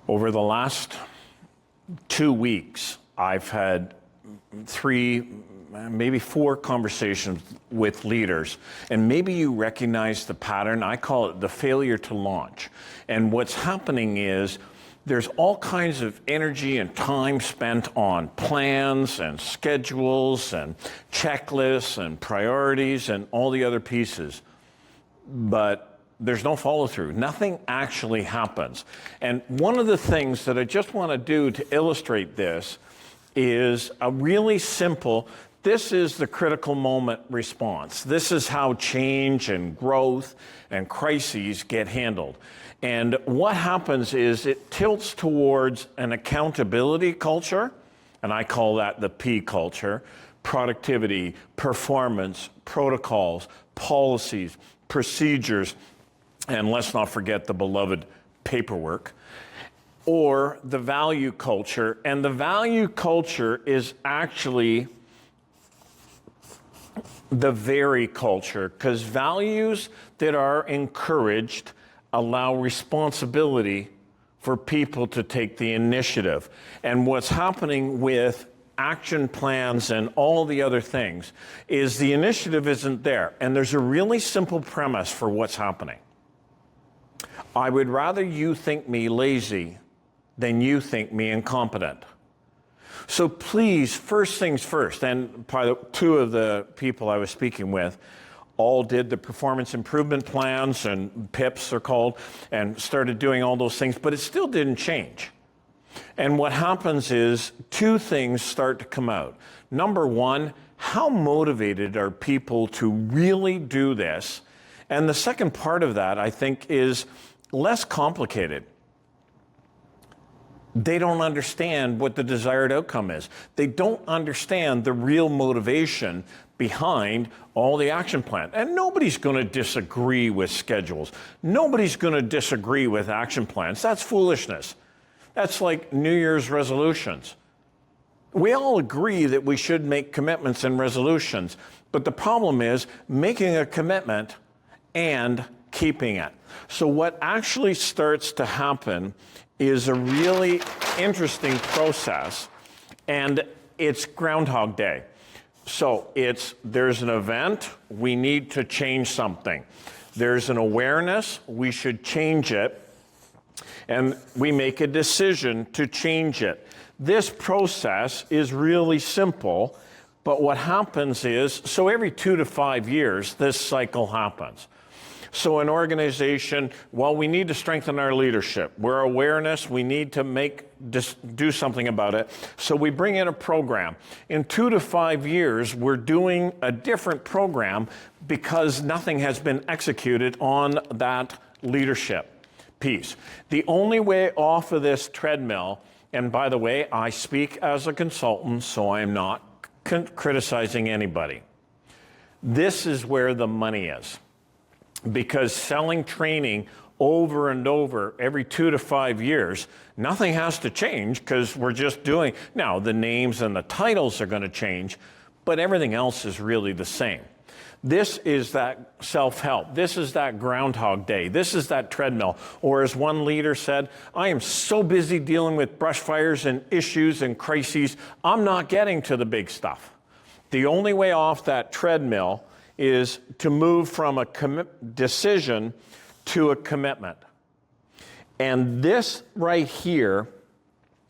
Over the last 2 weeks, I've had 3, maybe 4 conversations with leaders, and maybe you recognize the pattern. I call it the failure to launch. And what's happening is there's all kinds of energy and time spent on plans and schedules and checklists and priorities and all the other pieces, but there's no follow through. Nothing actually happens. And one of the things that I just want to do to illustrate this is a really simple, this is the critical moment response. This is how change and growth and crises get handled. And what happens is it tilts towards an accountability culture, and I call that the P culture: productivity, performance, protocols, policies, procedures, and let's not forget the beloved paperwork. Or the value culture, and the value culture is actually the very culture, because values that are encouraged allow responsibility for people to take the initiative. And what's happening with action plans and all the other things is the initiative isn't there. And there's a really simple premise for what's happening. I would rather you think me lazy than you think me incompetent. So please, first things first, and probably 2 of the people I was speaking with all did the performance improvement plans, and PIPs are called, and started doing all those things, but it still didn't change. And what happens is 2 things start to come out. Number 1, how motivated are people to really do this? And the second part of that, I think, is less complicated. They don't understand what the desired outcome is. They don't understand the real motivation behind all the action plan. And nobody's going to disagree with schedules. Nobody's going to disagree with action plans. That's foolishness. That's like New Year's resolutions. We all agree that we should make commitments and resolutions, but the problem is making a commitment and keeping it. So what actually starts to happen is a really interesting process, and it's Groundhog Day. So there's an event, we need to change something. There's an awareness, we should change it, and we make a decision to change it. This process is really simple, but what happens is, so every 2 to 5 years, this cycle happens. So an organization, well, we need to strengthen our leadership. We're awareness, we need to do something about it. So we bring in a program. In 2 to 5 years, we're doing a different program because nothing has been executed on that leadership piece. The only way off of this treadmill, and by the way, I speak as a consultant, so I am not criticizing anybody. This is where the money is. Because selling training over and over every 2 to 5 years, nothing has to change because we're just doing, now the names and the titles are going to change, but everything else is really the same. This is that self-help. This is that Groundhog Day. This is that treadmill. Or as one leader said, I am so busy dealing with brush fires and issues and crises, I'm not getting to the big stuff. The only way off that treadmill is to move from a decision to a commitment. And this right here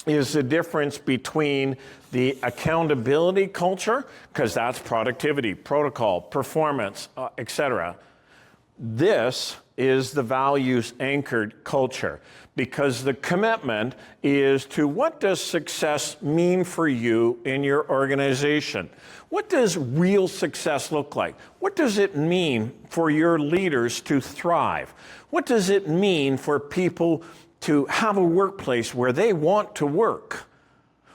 is the difference between the accountability culture, because that's productivity, protocol, performance, etc. This is the values anchored culture, because the commitment is to what does success mean for you in your organization? What does real success look like? What does it mean for your leaders to thrive? What does it mean for people to have a workplace where they want to work?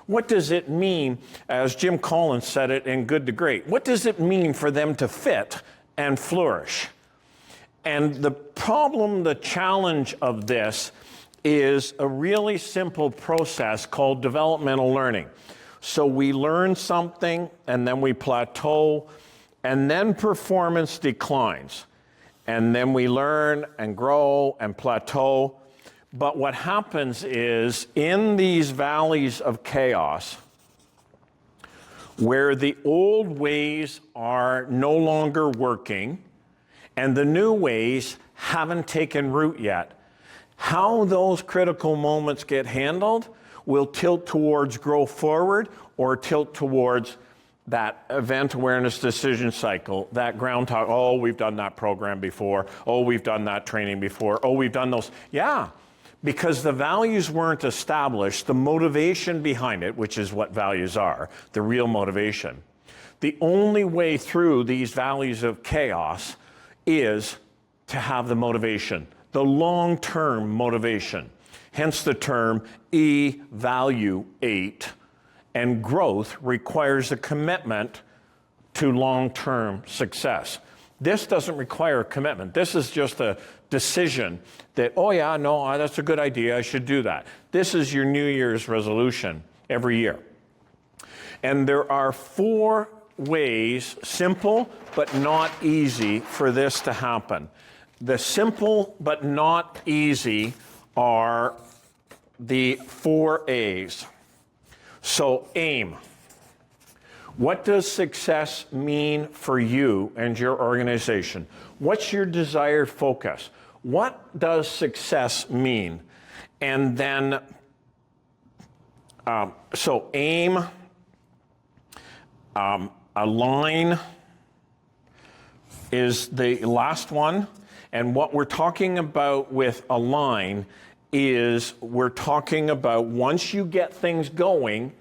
What does it mean, as Jim Collins said it in Good to Great, what does it mean for them to fit and flourish? And the problem, the challenge of this is a really simple process called developmental learning. So we learn something, and then we plateau, and then performance declines. And then we learn and grow and plateau. But what happens is in these valleys of chaos, where the old ways are no longer working and the new ways haven't taken root yet, how those critical moments get handled will tilt towards grow forward or tilt towards that event awareness decision cycle, that groundhog, oh, we've done that program before, oh, we've done that training before, oh, we've done those. Yeah, because the values weren't established, the motivation behind it, which is what values are, the real motivation. The only way through these valleys of chaos is to have the motivation, the long-term motivation. Hence the term evaluate. And growth requires a commitment to long-term success. This doesn't require a commitment. This is just a decision that, oh yeah, no, that's a good idea, I should do that. This is your New Year's resolution every year. And there are 4 ways, simple but not easy, for this to happen. The simple but not easy are the 4 A's. So aim. What does success mean for you and your organization? What's your desired focus? What does success mean? And then, so aim, align is the last one. And what we're talking about with align is we're talking about once you get things going,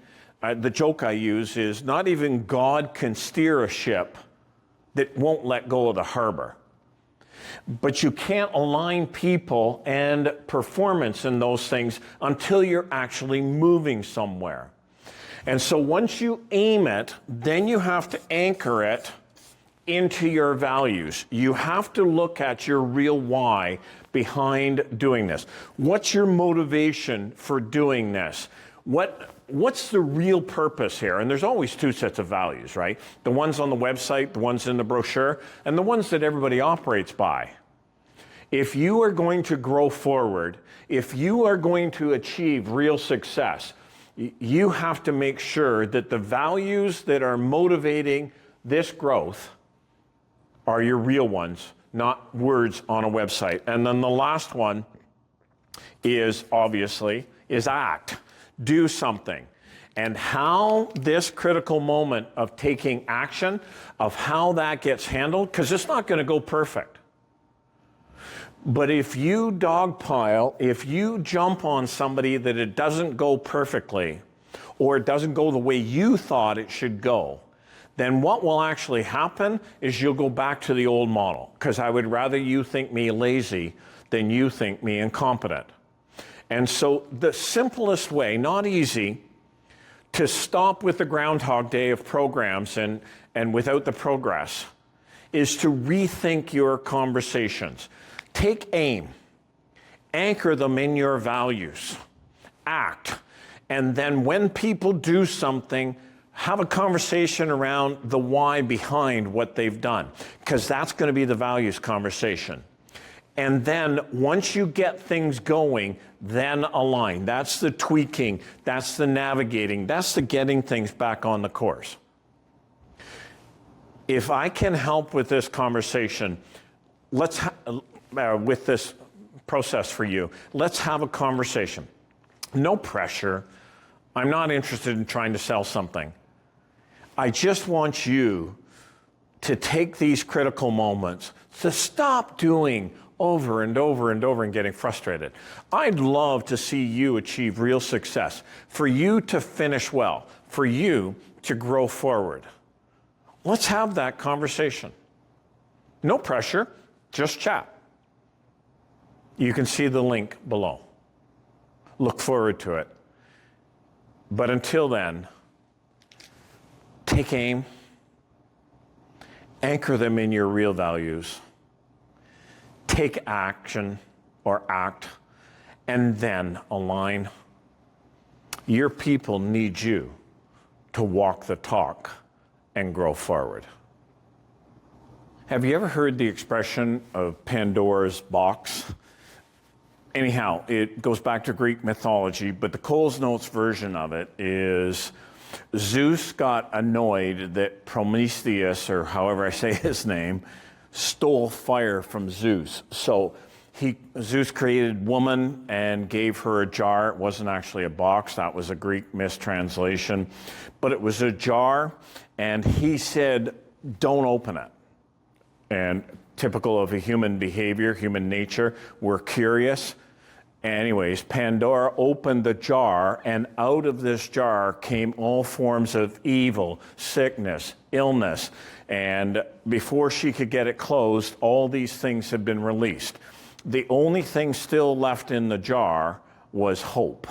the joke I use is not even God can steer a ship that won't let go of the harbor. But you can't align people and performance in those things until you're actually moving somewhere. And so once you aim it, then you have to anchor it into your values. You have to look at your real why behind doing this. What's your motivation for doing this? What's the real purpose here? And there's always 2 sets of values, right? The ones on the website, the ones in the brochure, and the ones that everybody operates by. If you are going to grow forward, if you are going to achieve real success, you have to make sure that the values that are motivating this growth are your real ones, not words on a website. And then the last one is obviously act. Do something. And how this critical moment of taking action, of how that gets handled, because it's not going to go perfect. But if you dogpile, if you jump on somebody that it doesn't go perfectly, or it doesn't go the way you thought it should go, then what will actually happen is you'll go back to the old model, because I would rather you think me lazy than you think me incompetent. And so the simplest way, not easy, to stop with the Groundhog Day of programs and without the progress is to rethink your conversations. Take aim, anchor them in your values, act, and then when people do something, have a conversation around the why behind what they've done, because that's going to be the values conversation. And then once you get things going, then align. That's the tweaking, that's the navigating, that's the getting things back on the course. If I can help with this conversation, with this process for you, let's have a conversation. No pressure. I'm not interested in trying to sell something. I just want you to take these critical moments to stop doing over and over and over and getting frustrated. I'd love to see you achieve real success, for you to finish well, for you to grow forward. Let's have that conversation. No pressure, just chat. You can see the link below. Look forward to it. But until then, take aim, anchor them in your real values, take action or act, and then align. Your people need you to walk the talk and grow forward. Have you ever heard the expression of Pandora's box? anyhow, it goes back to Greek mythology, but the Coles Notes version of it is Zeus got annoyed that Prometheus, or however I say his name, stole fire from Zeus. So Zeus created woman and gave her a jar. It wasn't actually a box. That was a Greek mistranslation. But it was a jar, and he said, don't open it. And typical of a human behavior, human nature, we're curious. Anyways, Pandora opened the jar, and out of this jar came all forms of evil, sickness, illness. And before she could get it closed, all these things had been released. The only thing still left in the jar was hope.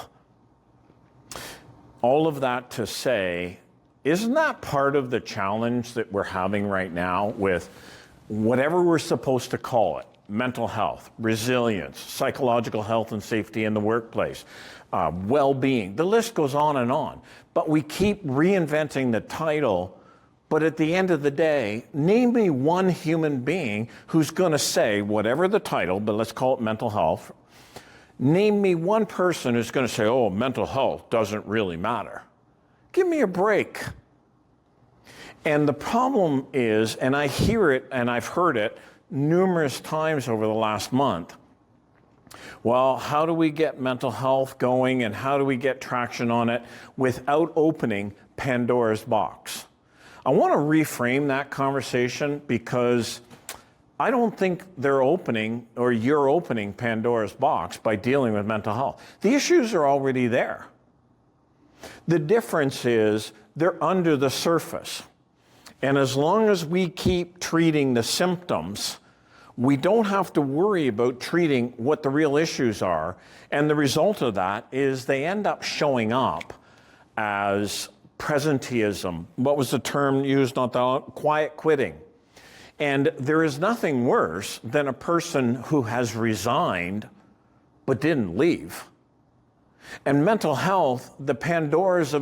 All of that to say, isn't that part of the challenge that we're having right now with whatever we're supposed to call it? Mental health, resilience, psychological health and safety in the workplace, well-being. The list goes on and on. But we keep reinventing the title. But at the end of the day, name me one human being who's going to say, whatever the title, but let's call it mental health. Name me one person who's going to say, oh, mental health doesn't really matter. Give me a break. And the problem is, and I hear it and I've heard it numerous times over the last month, well, how do we get mental health going and how do we get traction on it without opening Pandora's box? I want to reframe that conversation because I don't think they're opening or you're opening Pandora's box by dealing with mental health. The issues are already there. The difference is they're under the surface. And as long as we keep treating the symptoms, we don't have to worry about treating what the real issues are. And the result of that is they end up showing up as presenteeism. What was the term used? Not that quiet quitting. And there is nothing worse than a person who has resigned but didn't leave. And mental health, the Pandora's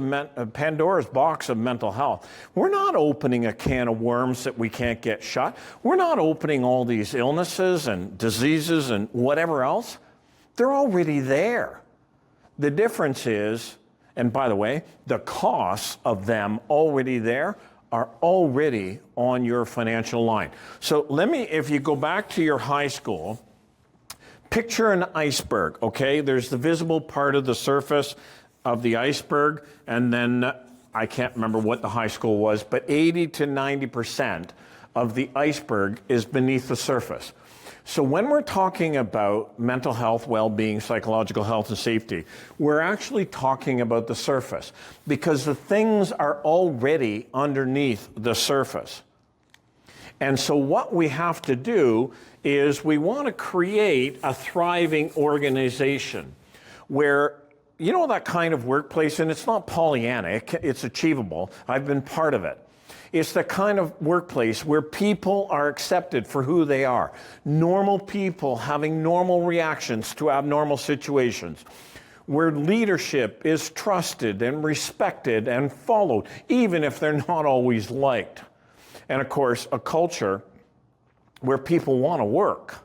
box of mental health, we're not opening a can of worms that we can't get shut. We're not opening all these illnesses and diseases and whatever else. They're already there. The difference is, and by the way, the costs of them already there are already on your financial line. So if you go back to your high school, picture an iceberg, okay? There's the visible part of the surface of the iceberg, and then I can't remember what the high school was, but 80 to 90% of the iceberg is beneath the surface. So when we're talking about mental health, well-being, psychological health and safety, we're actually talking about the surface because the things are already underneath the surface. And so what we have to do is we want to create a thriving organization where, you know, that kind of workplace, and it's not Pollyannic, it's achievable. I've been part of it. It's the kind of workplace where people are accepted for who they are. Normal people having normal reactions to abnormal situations. Where leadership is trusted and respected and followed, even if they're not always liked. And of course, a culture where people want to work.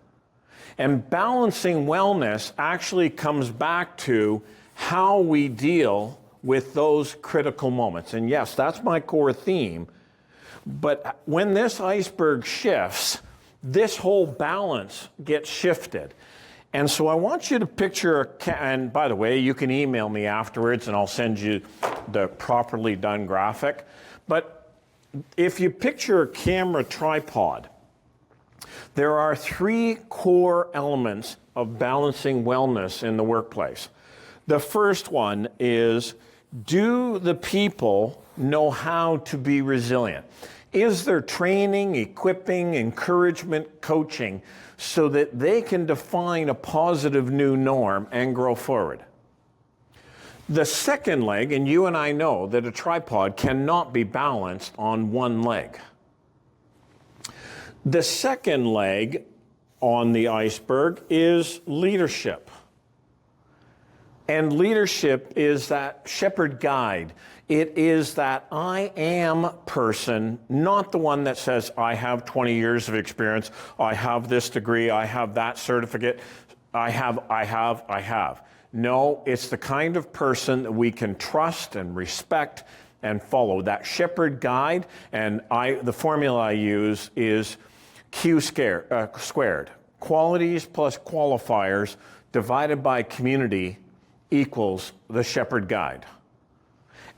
And balancing wellness actually comes back to how we deal with those critical moments. And yes, that's my core theme. But when this iceberg shifts, this whole balance gets shifted. And so I want you to picture, and by the way, you can email me afterwards and I'll send you the properly done graphic. But if you picture a camera tripod, there are three core elements of balancing wellness in the workplace. The first one is, do the people know how to be resilient? Is there training, equipping, encouragement, coaching so that they can define a positive new norm and grow forward? The second leg, and you and I know that a tripod cannot be balanced on one leg. The second leg on the iceberg is leadership. And leadership is that shepherd guide. It is that I am person, not the one that says, I have 20 years of experience, I have this degree, I have that certificate. I have. No, it's the kind of person that we can trust and respect and follow. That shepherd guide, and the formula I use is Q squared. Qualities plus qualifiers divided by community equals the shepherd guide.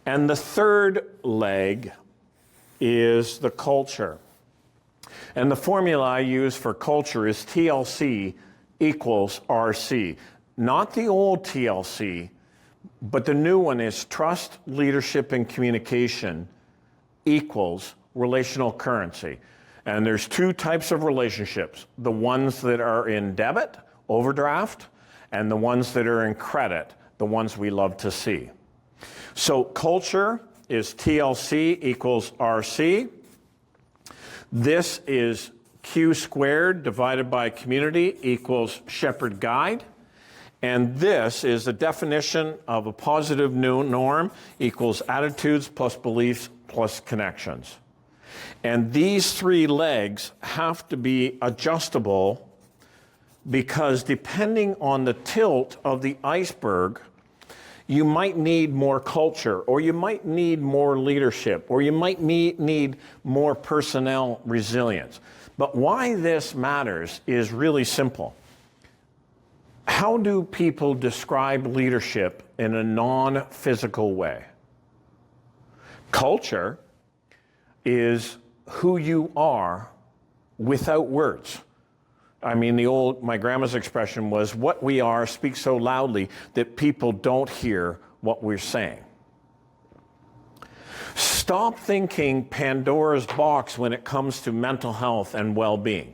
And the third leg is the culture. And the formula I use for culture is TLC equals RC. Not the old TLC, but the new one is trust, leadership, and communication equals relational currency. And there's two types of relationships: the ones that are in debit, overdraft, and the ones that are in credit, the ones we love to see. So culture is TLC equals RC. This is Q squared divided by community equals shepherd guide. And this is the definition of a positive norm equals attitudes plus beliefs plus connections. And these three legs have to be adjustable, because depending on the tilt of the iceberg, you might need more culture, or you might need more leadership, or you might need more personnel resilience. But why this matters is really simple. How do people describe leadership in a non-physical way? Culture is who you are without words. I mean, my grandma's expression was, what we are speaks so loudly that people don't hear what we're saying. Stop thinking Pandora's box when it comes to mental health and well-being.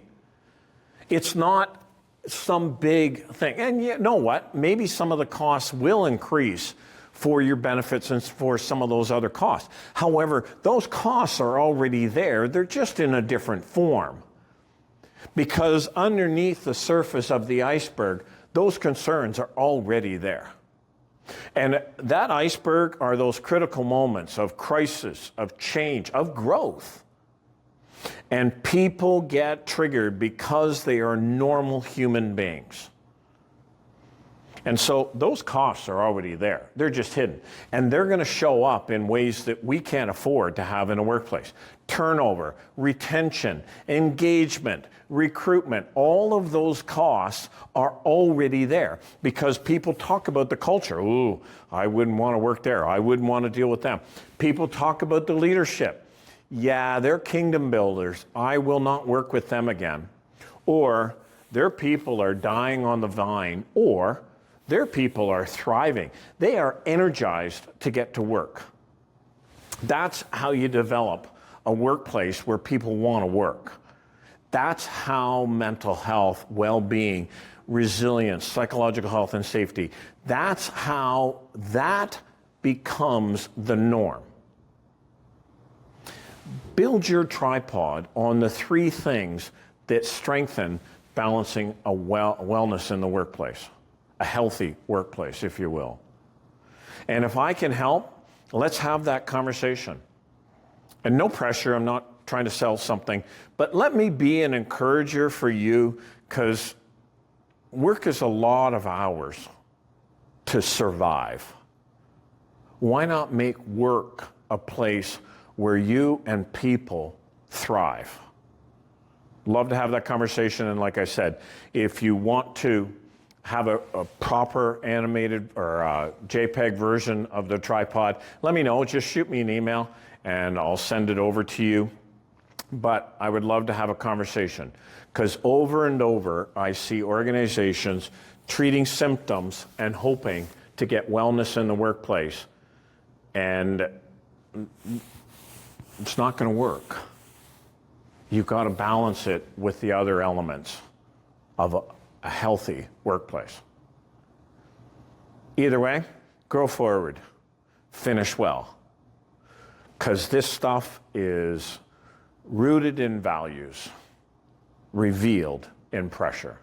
It's not some big thing. And you know what? Maybe some of the costs will increase for your benefits and for some of those other costs. However, those costs are already there. They're just in a different form. Because underneath the surface of the iceberg, those concerns are already there. And that iceberg are those critical moments of crisis, of change, of growth. And people get triggered because they are normal human beings. And so those costs are already there. They're just hidden. And they're going to show up in ways that we can't afford to have in a workplace. Turnover, retention, engagement, recruitment, all of those costs are already there because people talk about the culture. Ooh, I wouldn't want to work there. I wouldn't want to deal with them. People talk about the leadership. Yeah, they're kingdom builders. I will not work with them again. Or their people are dying on the vine. Or their people are thriving. They are energized to get to work. That's how you develop a workplace where people want to work. That's how mental health, well-being, resilience, psychological health, and safety, that's how that becomes the norm. Build your tripod on the three things that strengthen balancing a wellness in the workplace. A healthy workplace, if you will. And if I can help, let's have that conversation. And no pressure, I'm not trying to sell something, but let me be an encourager for you, because work is a lot of hours to survive. Why not make work a place where you and people thrive? Love to have that conversation, and like I said, if you want to have a proper animated or JPEG version of the tripod, let me know. Just shoot me an email and I'll send it over to you. But I would love to have a conversation, because over and over I see organizations treating symptoms and hoping to get wellness in the workplace, and it's not going to work. You've got to balance it with the other elements of a healthy workplace. Either way, go forward, finish well, because this stuff is rooted in values, revealed in pressure.